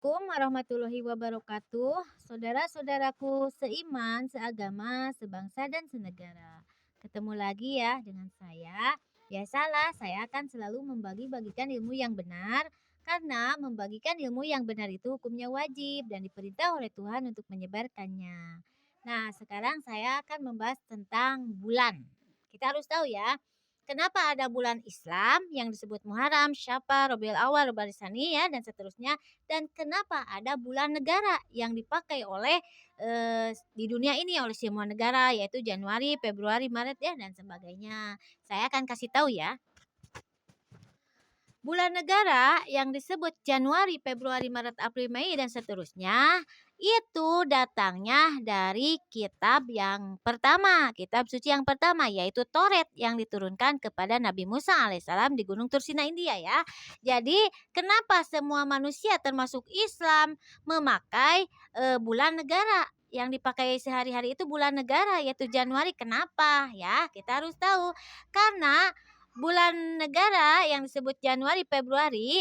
Assalamualaikum warahmatullahi wabarakatuh. Saudara-saudaraku seiman, seagama, sebangsa dan senegara. Ketemu lagi ya dengan saya. Biasalah saya akan selalu membagi-bagikan ilmu yang benar karena membagikan ilmu yang benar itu hukumnya wajib dan diperintah oleh Tuhan untuk menyebarkannya. Nah, sekarang saya akan membahas tentang bulan. Kita harus tahu ya, kenapa ada bulan Islam yang disebut Muharram, Syafar, Rabiul Awal, Rabiul Tsani ya dan seterusnya, dan kenapa ada bulan negara yang dipakai oleh di dunia ini oleh semua negara, yaitu Januari, Februari, Maret ya dan sebagainya. Saya akan kasih tahu ya. Bulan negara yang disebut Januari, Februari, Maret, April, Mei dan seterusnya itu datangnya dari kitab yang pertama, kitab suci yang pertama yaitu Toret yang diturunkan kepada Nabi Musa alaihissalam di Gunung Tursina India ya. Jadi kenapa semua manusia termasuk Islam memakai bulan negara? Yang dipakai sehari-hari itu bulan negara yaitu Januari. Kenapa? Ya, kita harus tahu. Karena bulan negara yang disebut Januari, Februari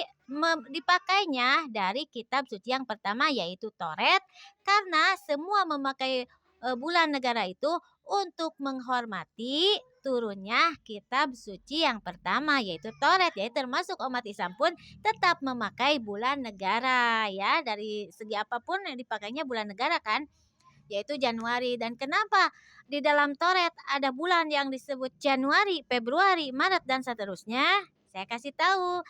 dipakainya dari kitab suci yang pertama yaitu Toret karena semua memakai bulan negara itu untuk menghormati turunnya kitab suci yang pertama yaitu Toret ya, termasuk umat Islam pun tetap memakai bulan negara ya, dari segi apapun yang dipakainya bulan negara kan, yaitu Januari. Dan kenapa di dalam Toret ada bulan yang disebut Januari, Februari, Maret dan seterusnya? Saya kasih tahu.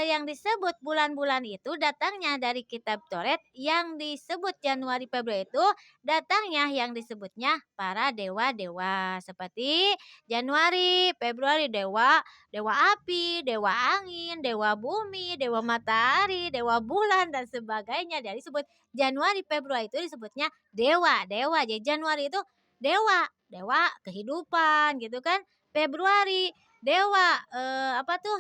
Yang disebut bulan-bulan itu datangnya dari kitab Toret, yang disebut Januari, Februari itu datangnya yang disebutnya para dewa-dewa. Seperti Januari, Februari dewa, dewa api, dewa angin, dewa bumi, dewa matahari, dewa bulan dan sebagainya. Jadi disebut Januari, Februari itu disebutnya dewa-dewa. Jadi Januari itu dewa, dewa kehidupan gitu kan. Februari dewa apa tuh?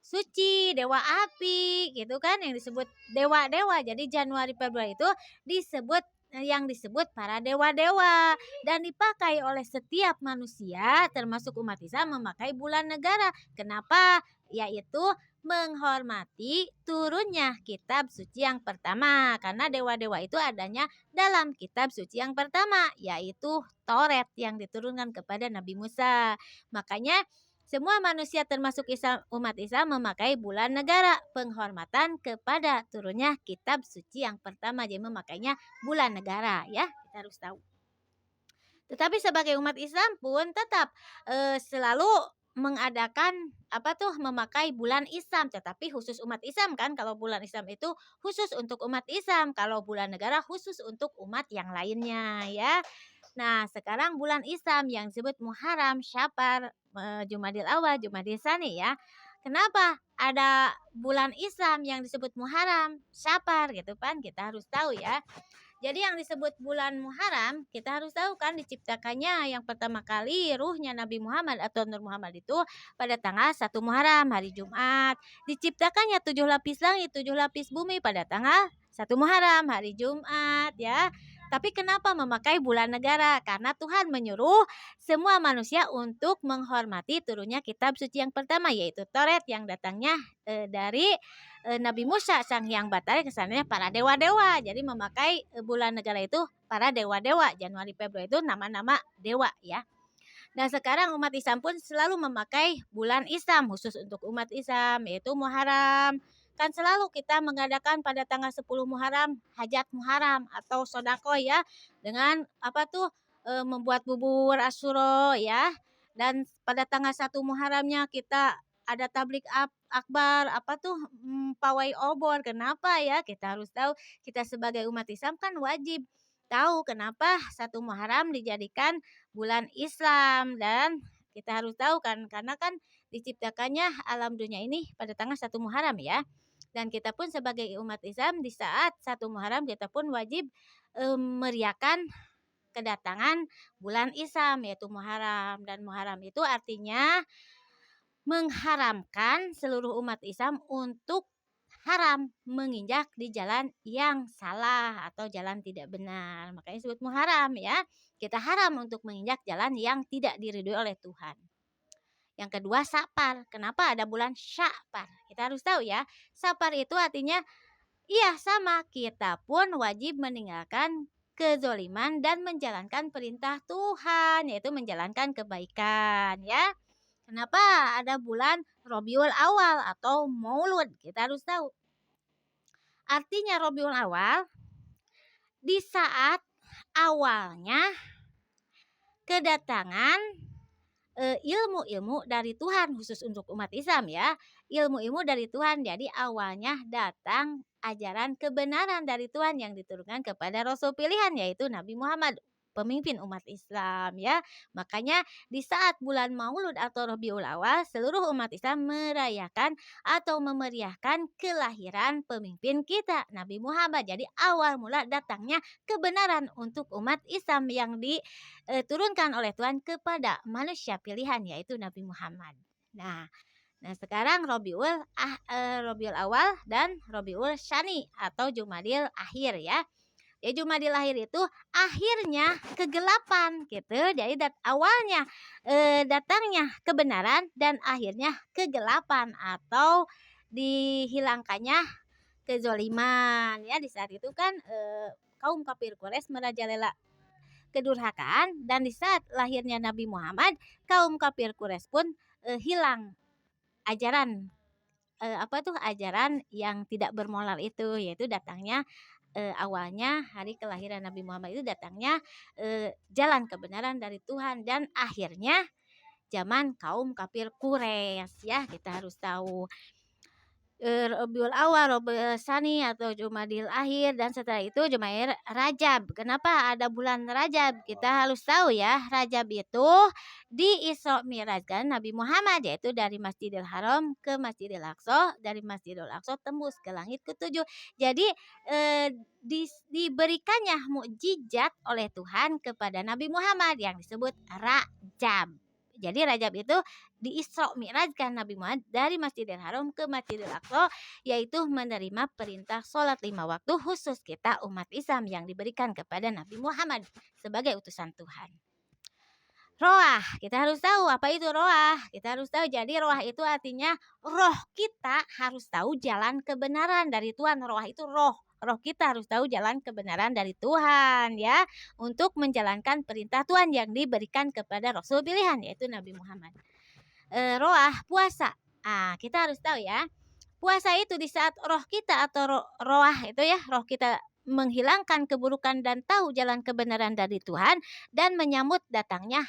Suci, dewa api gitu kan yang disebut dewa-dewa. Jadi Januari Februari itu disebut yang disebut para dewa-dewa dan dipakai oleh setiap manusia termasuk umat Islam memakai bulan negara. Kenapa? Yaitu menghormati turunnya kitab suci yang pertama karena dewa-dewa itu adanya dalam kitab suci yang pertama yaitu Toret yang diturunkan kepada Nabi Musa. Makanya semua manusia termasuk umat Islam memakai bulan negara penghormatan kepada turunnya kitab suci yang pertama. Jadi memakainya bulan negara ya, kita harus tahu. Tetapi sebagai umat Islam pun tetap selalu mengadakan apa tuh memakai bulan Islam, tetapi khusus umat Islam kan. Kalau bulan Islam itu khusus untuk umat Islam, kalau bulan negara khusus untuk umat yang lainnya ya. Nah, sekarang bulan Islam yang disebut Muharram, Syafar, Jumadil Awal, Jumadil Tsani ya. Kenapa ada bulan Islam yang disebut Muharram, Syafar gitu kan? Kita harus tahu ya. Jadi yang disebut bulan Muharram, kita harus tahu kan diciptakannya yang pertama kali ruhnya Nabi Muhammad atau Nur Muhammad itu pada tanggal 1 Muharram, hari Jumat. Diciptakannya 7 lapis langit, 7 lapis bumi pada tanggal 1 Muharram, hari Jumat ya. Tapi kenapa memakai bulan negara? Karena Tuhan menyuruh semua manusia untuk menghormati turunnya kitab suci yang pertama yaitu Toret yang datangnya dari Nabi Musa sang hyang Batara, kesannya para dewa-dewa. Jadi memakai bulan negara itu para dewa-dewa. Januari, Februari itu nama-nama dewa ya. Nah sekarang umat Islam pun selalu memakai bulan Islam khusus untuk umat Islam yaitu Muharram. Kan selalu kita mengadakan pada tanggal 10 Muharram hajat Muharram atau sodako ya, dengan apa tuh membuat bubur Asyura ya. Dan pada tanggal 1 Muharramnya kita ada tablik akbar apa tuh pawai obor. Kenapa ya? Kita harus tahu, kita sebagai umat Islam kan wajib tahu kenapa 1 Muharram dijadikan bulan Islam. Dan kita harus tahu kan karena kan diciptakannya alam dunia ini pada tanggal 1 Muharram ya. Dan kita pun sebagai umat Islam di saat 1 Muharram kita pun wajib meriakan kedatangan bulan Islam yaitu Muharram. Dan Muharram itu artinya mengharamkan seluruh umat Islam untuk haram menginjak di jalan yang salah atau jalan tidak benar. Makanya disebut Muharram ya. Kita haram untuk menginjak jalan yang tidak diridhoi oleh Tuhan. Yang kedua Safar. Kenapa ada bulan Syafar? Kita harus tahu ya. Safar itu artinya Iya sama, kita pun wajib meninggalkan kezoliman dan menjalankan perintah Tuhan, yaitu menjalankan kebaikan ya. Kenapa ada bulan Robiul Awal atau Maulud? Kita harus tahu. Artinya Robiul Awal di saat awalnya kedatangan ilmu-ilmu dari Tuhan khusus untuk umat Islam ya. Ilmu-ilmu dari Tuhan. Jadi awalnya datang ajaran kebenaran dari Tuhan yang diturunkan kepada Rasul pilihan yaitu Nabi Muhammad, pemimpin umat Islam ya. Makanya di saat bulan Maulud atau Rabiul Awal seluruh umat Islam merayakan atau memeriahkan kelahiran pemimpin kita Nabi Muhammad. Jadi awal mula datangnya kebenaran untuk umat Islam yang diturunkan oleh Tuhan kepada manusia pilihan yaitu Nabi Muhammad. Nah sekarang Robiul Awal dan Robiul Syani atau Jumadil Akhir ya. Ya Jumadil Akhir itu akhirnya kegelapan gitu. Jadi awalnya datangnya kebenaran dan akhirnya kegelapan atau dihilangkannya kezoliman ya. Di saat itu kan kaum kafir Quraisy merajalela kedurhakaan dan di saat lahirnya Nabi Muhammad kaum kafir Quraisy pun hilang ajaran ajaran yang tidak bermoral itu, yaitu datangnya awalnya hari kelahiran Nabi Muhammad itu datangnya jalan kebenaran dari Tuhan dan akhirnya zaman kaum kafir Quraisy ya, kita harus tahu. Rabiul Awal, Rabiul Tsani atau Jumadil Akhir dan setelah itu Jumadil Rajab. Kenapa ada bulan Rajab? Kita harus tahu ya, Rajab itu di Isra Mi'rajkan Nabi Muhammad yaitu dari Masjidil Haram ke Masjidil Aqsa, dari Masjidil Aqsa tembus ke langit ketujuh. Jadi diberikannya mukjizat oleh Tuhan kepada Nabi Muhammad yang disebut Rajab. Jadi Rajab itu di Isra Mi'rajkan Nabi Muhammad dari Masjidil Haram ke Masjidil Aqsa yaitu menerima perintah sholat 5 waktu khusus kita umat Islam yang diberikan kepada Nabi Muhammad sebagai utusan Tuhan. Roah, kita harus tahu apa itu roah. Kita harus tahu jadi roah itu artinya roh kita harus tahu jalan kebenaran dari Tuhan. Roah itu roh. Roh kita harus tahu jalan kebenaran dari Tuhan ya untuk menjalankan perintah Tuhan yang diberikan kepada Rasul pilihan yaitu Nabi Muhammad. Roah puasa. Kita harus tahu ya. Puasa itu di saat roh kita atau roah itu ya, roh kita menghilangkan keburukan dan tahu jalan kebenaran dari Tuhan dan menyambut datangnya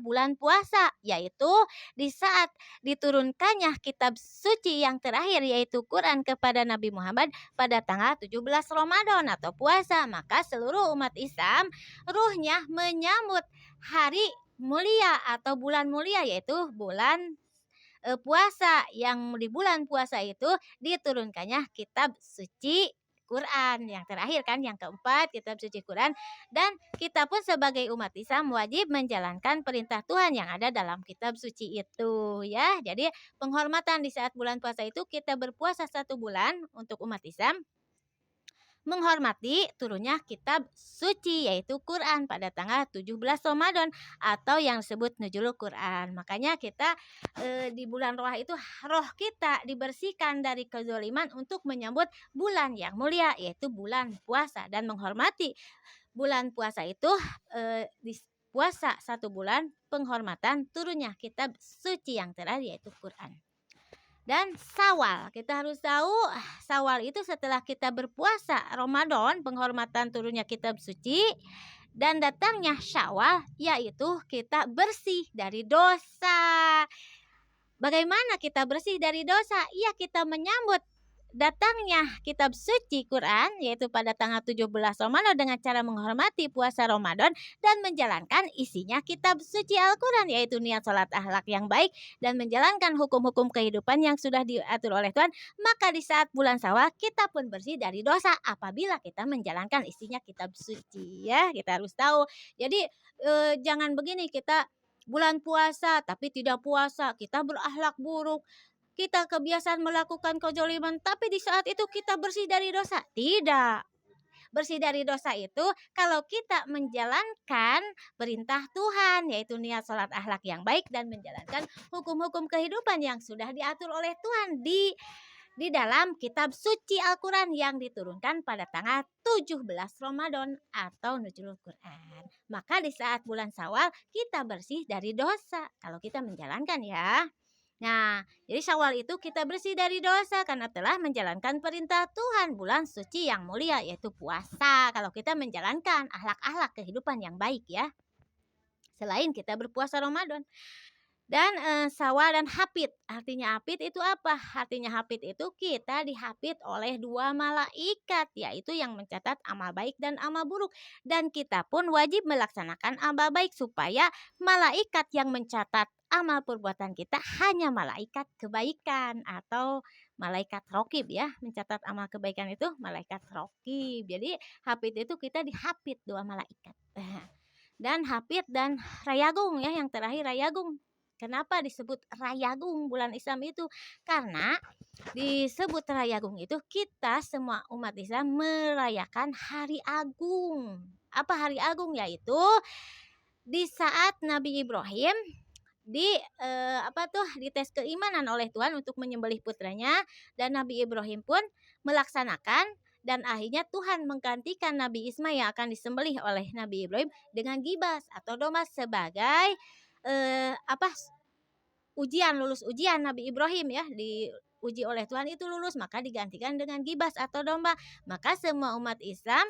bulan puasa yaitu di saat diturunkannya kitab suci yang terakhir yaitu Quran kepada Nabi Muhammad pada tanggal 17 Ramadan atau puasa, maka seluruh umat Islam ruhnya menyambut hari mulia atau bulan mulia yaitu bulan puasa yang di bulan puasa itu diturunkannya kitab suci Quran yang terakhir kan yang keempat kitab suci Quran dan kita pun sebagai umat Islam wajib menjalankan perintah Tuhan yang ada dalam kitab suci itu ya. Jadi penghormatan di saat bulan puasa itu kita berpuasa 1 bulan untuk umat Islam menghormati turunnya kitab suci yaitu Quran pada tanggal 17 Ramadan atau yang disebut Nuzulul Quran. Makanya kita di bulan roh itu roh kita dibersihkan dari kezaliman untuk menyambut bulan yang mulia yaitu bulan puasa dan menghormati bulan puasa itu di puasa 1 bulan penghormatan turunnya kitab suci yang terakhir yaitu Quran. Dan Syawal, kita harus tahu Syawal itu setelah kita berpuasa Ramadan, penghormatan turunnya kitab suci dan datangnya Syawal yaitu kita bersih dari dosa. Bagaimana kita bersih dari dosa? Iya, kita menyambut datangnya kitab suci Quran yaitu pada tanggal 17 Ramadan dengan cara menghormati puasa Ramadan dan menjalankan isinya kitab suci Al-Quran yaitu niat salat akhlak yang baik dan menjalankan hukum-hukum kehidupan yang sudah diatur oleh Tuhan. Maka di saat bulan Syawal kita pun bersih dari dosa apabila kita menjalankan isinya kitab suci ya. Kita harus tahu. Jadi jangan begini, kita bulan puasa tapi tidak puasa, kita berakhlak buruk, kita kebiasaan melakukan kezaliman, tapi di saat itu kita bersih dari dosa. Tidak. Bersih dari dosa itu kalau kita menjalankan perintah Tuhan yaitu niat salat akhlak yang baik dan menjalankan hukum-hukum kehidupan yang sudah diatur oleh Tuhan di di dalam kitab suci Al-Quran yang diturunkan pada tanggal 17 Ramadan atau Nuzulul Quran. Maka di saat bulan Syawal kita bersih dari dosa kalau kita menjalankan ya. Nah, jadi Syawal itu kita bersih dari dosa karena telah menjalankan perintah Tuhan bulan suci yang mulia yaitu puasa. Kalau kita menjalankan akhlak-akhlak kehidupan yang baik ya. Selain kita berpuasa Ramadan. Dan Syawal dan Hafid. Artinya Hafid itu apa? Artinya Hafid itu kita dihafid oleh dua malaikat, yaitu yang mencatat amal baik dan amal buruk. Dan kita pun wajib melaksanakan amal baik supaya malaikat yang mencatat amal perbuatan kita hanya malaikat kebaikan atau malaikat rokib ya. Mencatat amal kebaikan itu malaikat rokib. Jadi Hafid itu kita dihafid dua malaikat. Dan Hafid dan Rayagung ya, yang terakhir Rayagung. Kenapa disebut Rayagung bulan Islam itu? Karena disebut Rayagung itu kita semua umat Islam merayakan hari agung. Apa hari agung? Yaitu di saat Nabi Ibrahim dites keimanan oleh Tuhan untuk menyembelih putranya, dan Nabi Ibrahim pun melaksanakan, dan akhirnya Tuhan menggantikan Nabi Ismail yang akan disembelih oleh Nabi Ibrahim dengan gibas atau domba sebagai lulus ujian Nabi Ibrahim ya, diuji oleh Tuhan itu lulus, maka digantikan dengan gibas atau domba. Maka semua umat Islam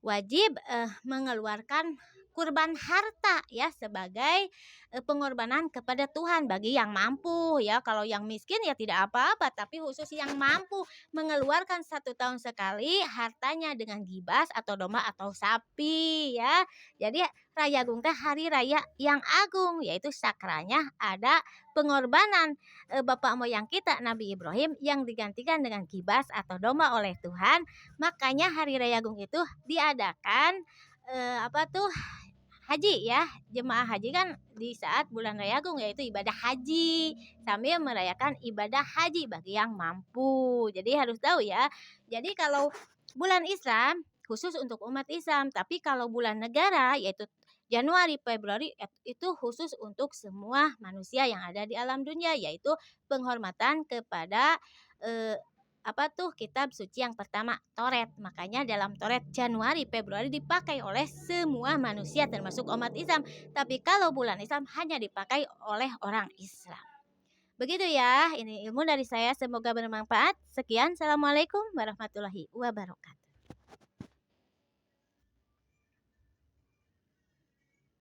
wajib mengeluarkan kurban harta ya sebagai pengorbanan kepada Tuhan bagi yang mampu ya. Kalau yang miskin ya tidak apa-apa, tapi khusus yang mampu mengeluarkan 1 tahun sekali hartanya dengan gibas atau domba atau sapi ya. Jadi Rayagung teh hari raya yang agung, yaitu sakranya ada pengorbanan bapak moyang kita Nabi Ibrahim yang digantikan dengan gibas atau domba oleh Tuhan. Makanya hari raya agung itu diadakan haji ya. Jemaah haji kan di saat bulan raya agung yaitu ibadah haji sambil merayakan ibadah haji bagi yang mampu. Jadi harus tahu ya. Jadi kalau bulan Islam khusus untuk umat Islam, tapi kalau bulan negara yaitu Januari, Februari itu khusus untuk semua manusia yang ada di alam dunia, yaitu penghormatan kepada kitab suci yang pertama, Toret. Makanya dalam Toret Januari, Februari dipakai oleh semua manusia termasuk umat Islam. Tapi kalau bulan Islam hanya dipakai oleh orang Islam. Begitu ya, ini ilmu dari saya, semoga bermanfaat. Sekian, Assalamualaikum warahmatullahi wabarakatuh.